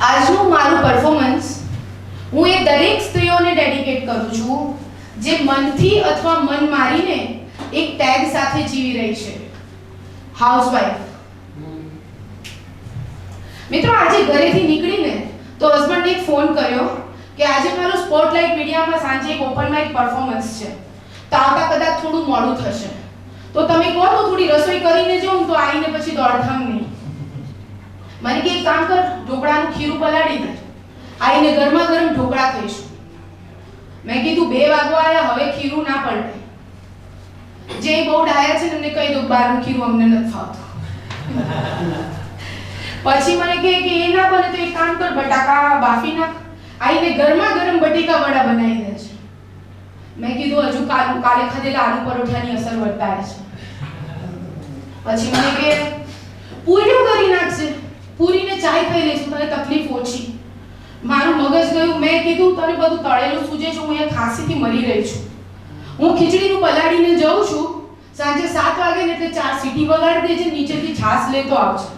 આજનું મારું પરફોર્મન્સ હું એ દરેક સ્ત્રીઓને ડેડિકેટ કરું છું જે મનથી અથવા મન મારીને એક ટેગ સાથે જીવી રહી છે, હાઉસવાઈફ. મિત્રો, આજે ઘરેથી નીકળીને તો હસબન્ડને એક ફોન કર્યો કે આજે મારો સ્પોટલાઇટ મીડિયામાં સાંજે એક ઓપન માઇક પરફોર્મન્સ છે, તો આવતા કદાચ થોડું મોડું થશે, તો તમે કહો તો થોડી રસોઈ કરીને જાઉં તો આવીને પછી દોડધામ નહીં. મને કે એક કામ કર, ઢોકળાનું ખીરું પલાળી દે, આવીને ગરમા ગરમ ઢોકળા ખાઈશું. મેં કીધું 2 વાગવા આયા, હવે ખીરું ના પલટે. જે બહુ ડાયા છે ને એમને કહી દો બહારનું ખીરું અમને નથી ફાવતું. પછી મને કહે કે એ ના બને તો એક કામ કર, બટાકા બાફી નાખ, આવીને ગરમા ગરમ બટેકા વડા બનાવી દે છે. મેં કીધું હજુ કાલે ખાધેલા આલુ પરોઠાની અસર વર્તાય છે. પછી મને કે પૂરીઓ કરી નાખશે, પૂરીને ચાય ખાઈ લઈશું, તને તકલીફ ઓછી. મારું મગજ ગયું. મેં કીધું તને બધું તળેલું સૂજે છે, હું અહીંયા ખાંસીથી મરી રહી છું. હું ખીચડીનું પલાળીને જાઉં છું, સાંજે 7 વાગે ને એટલે 4 સીટી વગાડી દેજે, નીચેથી છાશ લેતો આવશે,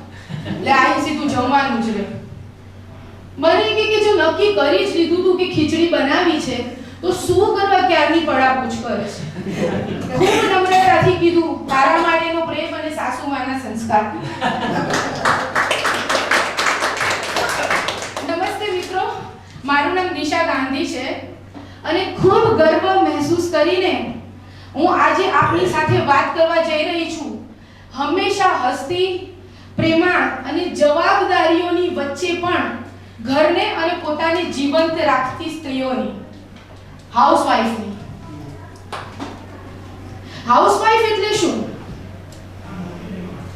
એટલે આઈ સીધું જમવાનું જ રહે. મને કે જો નક્કી કરી જ લીધું તું કે ખીચડી બનાવી છે તો શું કરવા ક્યારની પડાપૂછ કરે છે. ખૂબ નમ્રતાથી કીધું, તારા માટેનો પ્રેમ અને સાસુમાના સંસ્કાર. નમસ્તે મિત્રો, મારું નામ દિશા ગાંધી છે અને ખૂબ ગર્વ મહેસૂસ કરીને હું આજે આપની સાથે વાત કરવા જઈ રહી છું હંમેશા હસતી, પ્રેમાળ અને જવાબદારીઓની વચ્ચે પણ ઘરને અને પોતાને જીવંત રાખતી સ્ત્રીઓની, હાઉસવાઈફની. હાઉસવાઈફ એટલે શું?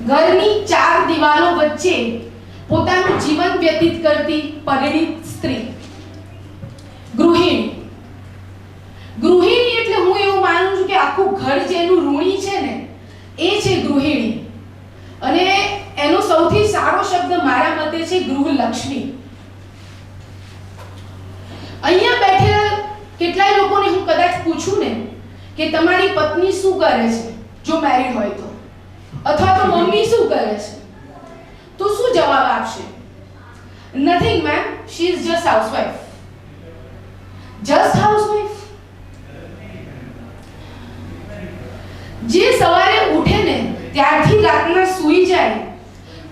ઘરની 4 દિવાલો વચ્ચે પોતાનું જીવન વ્યતીત કરતી પરિણીત સ્ત્રી, ગૃહિણી. ગૃહિણી એટલે હું એવું માનું છું કે આખું ઘર જેનું ઋણી છે ને એ છે ગૃહિણી. અને એનો સૌથી સારો શબ્દ મારા મતે છે ગૃહલક્ષ્મી. અહીંયા બેઠેલા કેટલાય લોકોને હું કદાચ પૂછું ને કે તમારી પત્ની શું કરે છે જો મેરીડ હોય તો, અથવા તો મમ્મી શું કરે છે, તો શું જવાબ આપશે? Nothing ma'am, she is just housewife. Just housewife. જે સવારે ઉઠે ને ત્યારથી રાતના સૂઈ જાય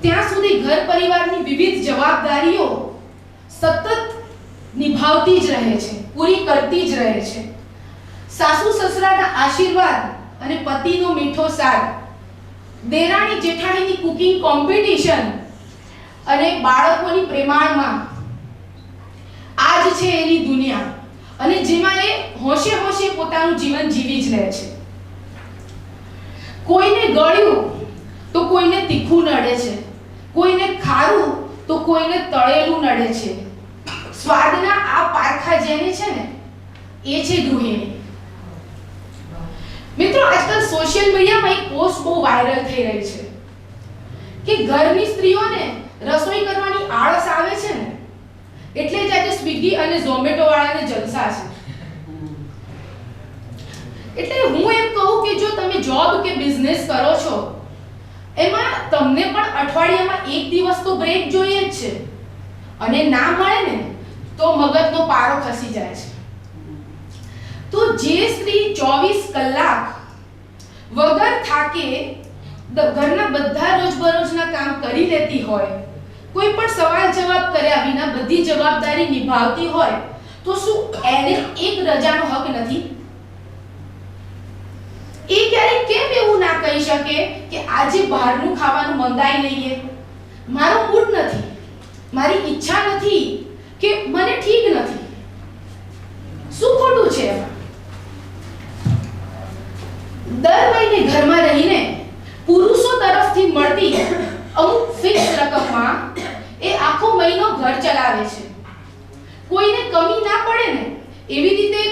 ત્યાં સુધી ઘર પરિવારની વિવિધ જવાબદારીઓ સતત નિભાવતી જ રહે છે, પૂરી કરતી જ રહે છે. સાસુ સસરાના આશીર્વાદ અને પતિનો મીઠો સાથ, દેરાણી જેઠાણીની કુકિંગ કોમ્પિટિશન અને બાળકોની પ્રેમાળમાં, આ જ છે એની દુનિયા. અને જેમાં એ હોશે હોશે પોતાનું જીવન જીવી જ લે છે. કોઈને ગળ્યું તો કોઈને તીખું નડે છે, કોઈને ખારું તો કોઈને તળેલું નડે છે. સ્વાદના આ પારખા જેને છે ને એ છે ગૃહિણી. મિત્રો, આજકાલ સોશિયલ મીડિયામાં એક પોસ્ટ બહુ વાયરલ થઈ રહી છે કે ઘરની સ્ત્રીઓને રસોઈ કરવાની આળસ આવે છે ને એટલે જ આજે સ્વિગી અને ઝોમેટો વાળાને જલસા છે. એટલે હું એમ કહું કે જો તમે જોબ કે બિઝનેસ કરો છો એમાં તમને પણ અઠવાડિયામાં 1 દિવસ તો બ્રેક જોઈએ જ છે. અને ના મળે ને તો મગજનો પારો ખસી જાય છે. તો જે સ્ત્રી 24 કલાક વગર થાકે ઘરના બધા રોજબરોજના કામ કરી લેતી હોય, કોઈ પણ સવાલ જવાબ કર્યા વિના બધી જવાબદારી નિભાવતી હોય, તો શું એને એક રજાનો હક નથી? એ ક્યારેક કેમ એવું ના કહી શકે કે આજે બહારનું ખાવાનું મંગાઈ લઈએ, મારો મૂડ નથી, મારી ઈચ્છા નથી કે મને ઠીક નથી? શું ખોટું છે એમાં? દર મહિને ઘરમાં રહીને પુરુષો તરફથી મળતી અમુક ફિક્સ રકમમાં એ આખો મહિનો ઘર ચલાવે છે. કોઈને કમી ના પડે ને એવી રીતે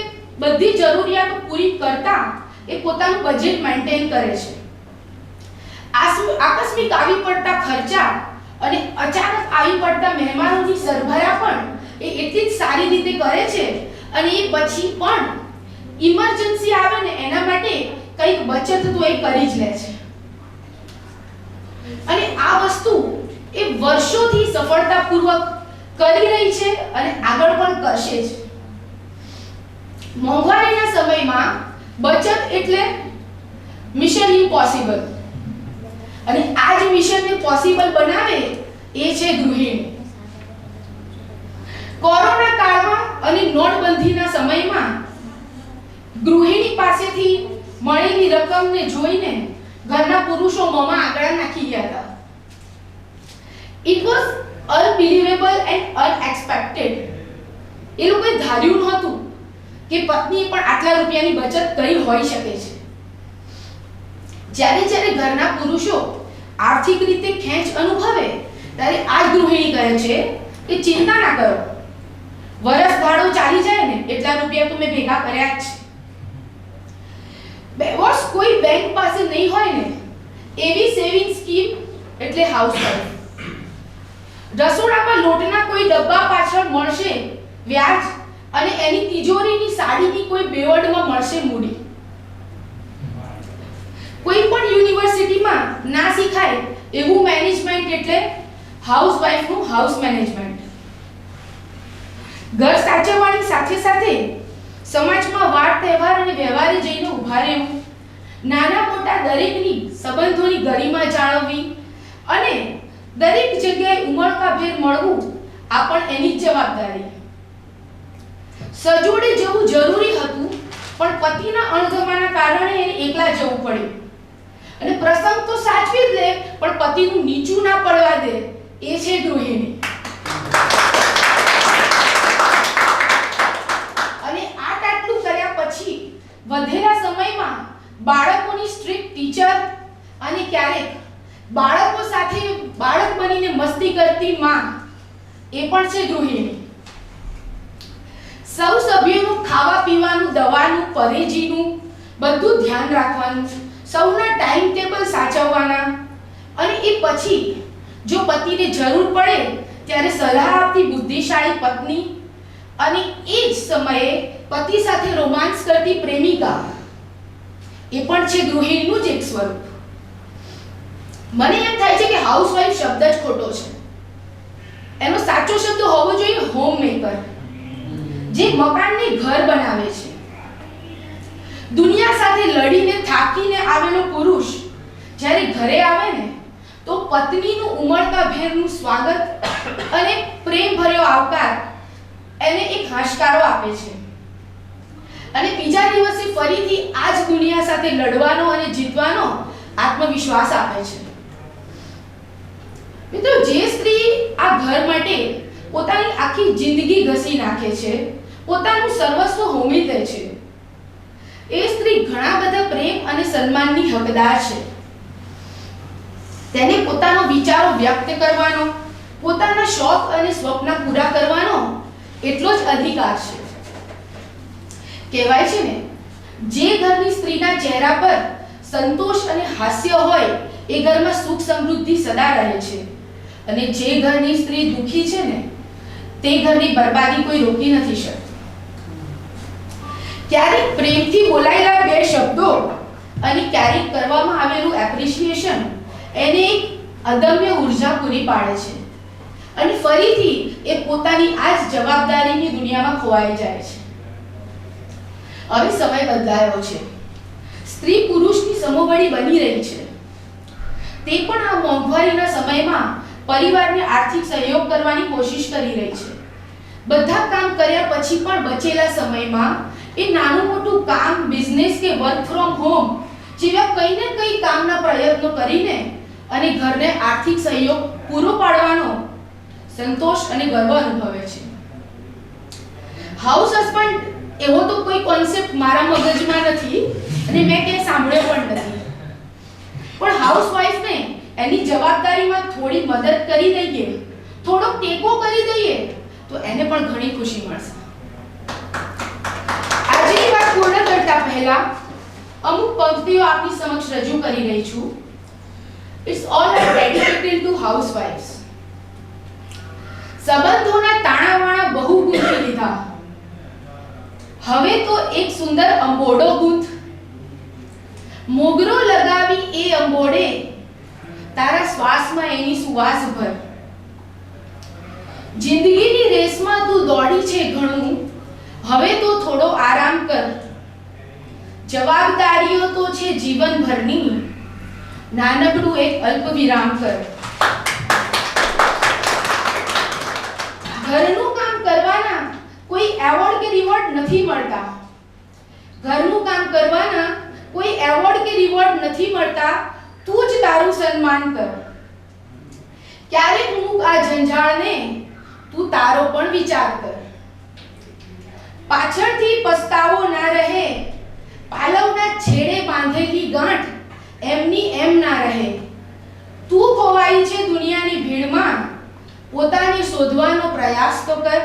બધી જરૂરિયાતો પૂરી કરતા એ પોતાનું બજેટ મેન્ટેન કરે છે. આકસ્મિક આવી પડતા ખર્ચા અને અચાનક આવી પડતા મહેમાનોની સરભરા પણ એ એટલી જ સારી રીતે કરે છે. અને એ પછી પણ ઇમરજન્સી આવે ને એના માટે કંઈક બચત તો એ કરી જ લે છે. અને આ વસ્તુ એ વર્ષોથી સફળતાપૂર્વક કરી રહી છે અને આગળ પણ કરશે જ. મોંઘવારીના સમયમાં બચત એટલે મિશન ઇમ્પોસિબલ, અને આ જ મિશનને પોસિબલ બનાવે એ છે ગૃહિણી. કોરોના કાળમાં અને નોટબંધીના સમયમાં ગૃહિણી પાસેથી મળેલી રકમને જોઈને ઘરના પુરુષો મોંમાં આંગળા નાખી ગયા હતા. It was unbelievable and unexpected. એ લોકોએ ધાર્યું નહોતું કે પત્ની પણ આટલા રૂપિયાની બચત કરી હોઈ શકે છે. જ્યારે ઘરના પુરુષો આર્થિક રીતે ખેંચ અનુભવે ત્યારે આ ગૃહિણી કહે છે કે ચિંતા ના કરો, વરસ ભાડો ચાલી જાય ને એટલા રૂપિયા તો મેં ભેગા કર્યા જ છે. બેવોર્સ કોઈ બેંક પાસે નહીં હોય ને એવી સેવિંગ સ્કીમ એટલે હાઉસવાઈફ. રસોડામાં લોટના કોઈ ડબ્બા પાછળ મળશે વ્યાજ, અને એની તિજોરીની સાડીની કોઈ બેવડમાં મળશે મૂડી. કોઈ પણ યુનિવર્સિટીમાં ના શીખાય એવું મેનેજમેન્ટ એટલે હાઉસવાઈફનું હાઉસ મેનેજમેન્ટ. ઘર સાચવવાની સાથે સાથે સમાજમાં વાર તહેવાર અને વ્યવહારે જઈને ઊભા રહેવું, નાના મોટા દરેકની સંબંધોની ગરિમા જાળવવી અને દરેક જગ્યાએ ઉમળકાભેર મળવું આ પણ એની જ જવાબદારી. સજોડે જવું જરૂરી હતું પણ પતિના અણગમાના કારણે એને એકલા જવું પડ્યું, અને પ્રસંગ તો સાચવી જ લે પણ પતિનું નીચું ના પડવા દે એ છે ગૃહિણી. અને આટલું કર્યા પછી વધેલા સમયમાં બાળકોની સ્ટ્રિક્ટ ટીચર અને ક્યારેક બાળકો સાથે બાળક બનીને મસ્તી કરતી માં એ પણ છે ગૃહિણી. સૌ સભ્યોનું ખાવા પીવાનું, દવાનું, પરેજીનું બધું ધ્યાન રાખવાનું, સૌના ટાઈમ ટેબલ સાચવવાના, અને એ પછી જો પતિને જરૂર પડે ત્યારે સલાહ આપતી બુદ્ધિશાળી પત્ની, અને એ જ સમયે પતિ સાથે રોમાન્સ કરતી પ્રેમિકા એ પણ છે ગૃહિણીનું જ એક સ્વરૂપ. મને એમ થાય છે કે હાઉસવાઈફ શબ્દ જ ખોટો છે. એનો સાચો શબ્દ હોવો જોઈએ હોમ મેકર, જે મકાનને ઘર બનાવે છે. દુનિયા સાથે લડીને થાકીને આવેલો પુરુષ જ્યારે ઘરે આવે ને તો પત્નીનું ઉમળકાભેરનું સ્વાગત અને પ્રેમભર્યો આવકાર એને એક હાશકારો આપે છે, અને બીજા દિવસે ફરીથી આ જ દુનિયા સાથે લડવાનો અને જીતવાનો આત્મવિશ્વાસ આપે છે. મિત્રો, જે સ્ત્રી આ ઘર માટે પોતાની આખી જિંદગી ઘસી નાખે છે, પોતાનું સર્વસ્વ હોમી દે છે, એ સ્ત્રી ઘણા બધા પ્રેમ અને સન્માનની હકદાર છે. તેને પોતાનો વિચારો વ્યક્ત કરવાનો, પોતાના શોખ અને સ્વપ્ન પૂરા કરવાનો એટલો જ અધિકાર છે. કહેવાય છે ને, જે ઘરની સ્ત્રીના ચહેરા પર સંતોષ અને હાસ્ય હોય એ ઘરમાં સુખ સમૃદ્ધિ સદા રહે છે, અને જે ઘરની સ્ત્રી દુખી છે ને તે ઘરની બરબાદી કોઈ રોકી નથી શકતું. ક્યારેક પ્રેમથી બોલાયેલા બે શબ્દો અને ક્યારેક કરવામાં આવેલું એપ્રિશિએશન એને એક અદમ્ય ઉર્જા પૂરી પાડે છે, અને ફરીથી એ પોતાની આ જ જવાબદારીની દુનિયામાં ખોવાઈ જાય છે. હવે સમય બદલાયો છે, સ્ત્રી પુરુષની સમોવડી બની રહી છે. તે પણ આ મોંઘવારીના સમયમાં પરિવારને આર્થિક સહયોગ કરવાની કોશિશ કરી રહી છે. બધા કામ કર્યા પછી પણ બચેલા સમયમાં એ નાનું મોટું કામ, બિઝનેસ કે વર્ક ફ્રોમ હોમ જેવા કંઈ ને કંઈ કામના પ્રયત્નો કરીને અને ઘરને આર્થિક સહયોગ પૂરો પાડવાનો સંતોષ અને ગર્વ અનુભવે છે. હાઉસ હસબન્ડ એવો તો કોઈ કોન્સેપ્ટ મારા મગજમાં નથી અને મેં ક્યાંય સાંભળ્યો પણ નથી, પણ હાઉસવાઈફને એની જવાબદારીમાં થોડી મદદ કરી દઈએ, થોડો ટેકો કરી દઈએ તો એને પણ ઘણી ખુશી મળશે. આજની વાત પૂર્ણ કરતા પહેલા અમુક પંક્તિઓ આપની સમક્ષ રજૂ કરી રહી છું. It's all dedicated to housewives. સંબંધોના તાણાવાણા બહુ ગૂંથી લીધા, હવે તો એક સુંદર અંબોડો ગૂંથ. મોગરો લગાવી એ અંબોડે તારા શ્વાસમાં એની સુવાસ ભર. જિંદગીની રેસમાં તું દોડી છે ઘણું, હવે તો થોડો આરામ કર. જવાબદારીઓ તો છે જીવનભરની, નાનકડું એક અલ્પ વિરામ કર. ઘરનું કામ કરવાના કોઈ એવોર્ડ કે રિવોર્ડ નથી મળતા. ઘરનું કામ કરવાના કોઈ એવોર્ડ કે રિવોર્ડ નથી મળતા. તું જ તારું સન્માન કર. ક્યારેક મૂક આ જંજાળને, તું તારો પણ વિચાર કર. પાછળથી પસ્તાવો ના રહે, પાલવના છેડે બાંધેલી ગાંઠ એમની એમ ના રહે. તું ખોવાઈ છે દુનિયાની ભીડમાં, પોતાને શોધવાનો પ્રયાસ તો કર.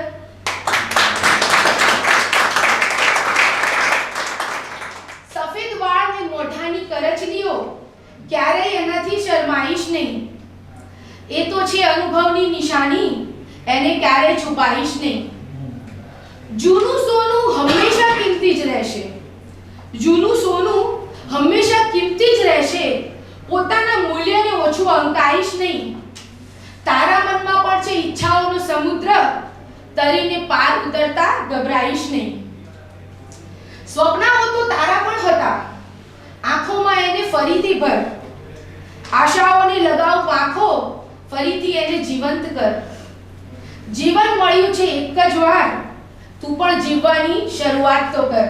સફેદ વાળ ને મોઢાની કરચલીઓ, ક્યારેય એનાથી શરમાઈશ નહીં. એ તો છે અનુભવની નિશાની, એને ક્યારેય છુપાઈશ નહીં. જૂનું સોનું હંમેશા કિંમતી જ રહેશે. જૂનું સોનું હંમેશા કિંમતી જ રહેશે. પોતાના મૂલ્યને ઓછું અંકાઈશ નહીં. તારા મનમાં પણ છે ઈચ્છાઓનો સમુદ્ર, તરીને પાર ઉતરતા ગભરાઈશ નહીં. સ્વપ્નાઓ તો તારા પણ હતા, આંખોમાં એને ફરીથી ભર. આશાઓને લગાવ પાંખો, ફરીથી એને જીવંત કર. જીવન મળ્યું છે એક જ વાર, તું પણ જીવવાની શરૂઆત તો કર.